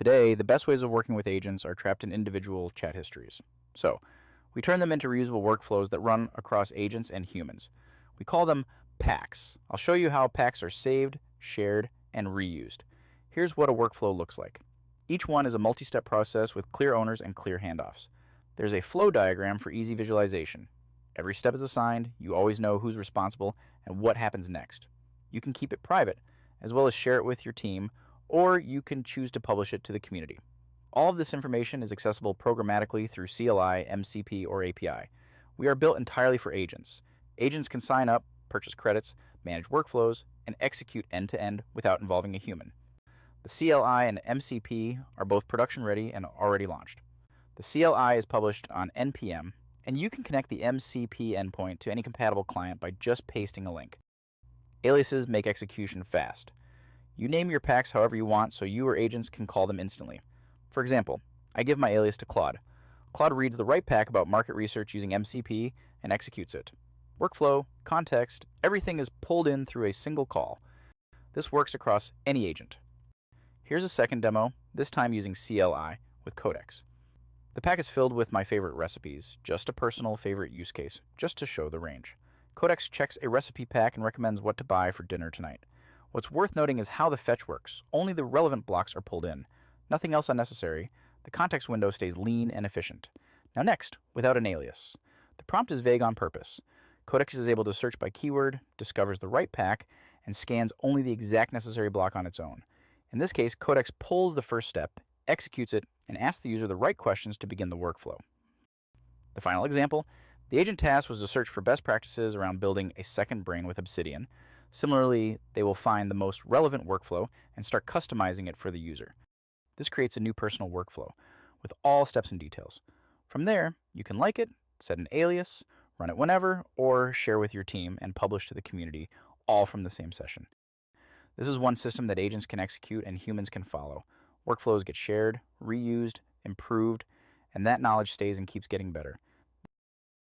Today, the best ways of working with agents are trapped in individual chat histories. So, we turn them into reusable workflows that run across agents and humans. We call them packs. I'll show you how packs are saved, shared, and reused. Here's what a workflow looks like. Each one is a multi-step process with clear owners and clear handoffs. There's a flow diagram for easy visualization. Every step is assigned, you always know who's responsible and what happens next. You can keep it private, as well as share it with your team, or you can choose to publish it to the community. All of this information is accessible programmatically through CLI, MCP, or API. We are built entirely for agents. Agents can sign up, purchase credits, manage workflows, and execute end-to-end without involving a human. The CLI and MCP are both production-ready and already launched. The CLI is published on NPM, and you can connect the MCP endpoint to any compatible client by just pasting a link. Aliases make execution fast. You name your packs however you want so you or agents can call them instantly. For example, I give my alias to Claude. Claude reads the right pack about market research using MCP and executes it. Workflow, context, everything is pulled in through a single call. This works across any agent. Here's a second demo, this time using CLI with Codex. The pack is filled with my favorite recipes, just a personal favorite use case, just to show the range. Codex checks a recipe pack and recommends what to buy for dinner tonight. What's worth noting is how the fetch works. Only the relevant blocks are pulled in. Nothing else unnecessary. The context window stays lean and efficient. Now next, without an alias. The prompt is vague on purpose. Codex is able to search by keyword, discovers the right pack, and scans only the exact necessary block on its own. In this case, Codex pulls the first step, executes it, and asks the user the right questions to begin the workflow. The final example, the agent task was to search for best practices around building a second brain with Obsidian. Similarly, they will find the most relevant workflow and start customizing it for the user. This creates a new personal workflow with all steps and details. From there, you can like it, set an alias, run it whenever, or share with your team and publish to the community, all from the same session. This is one system that agents can execute and humans can follow. Workflows get shared, reused, improved, and that knowledge stays and keeps getting better.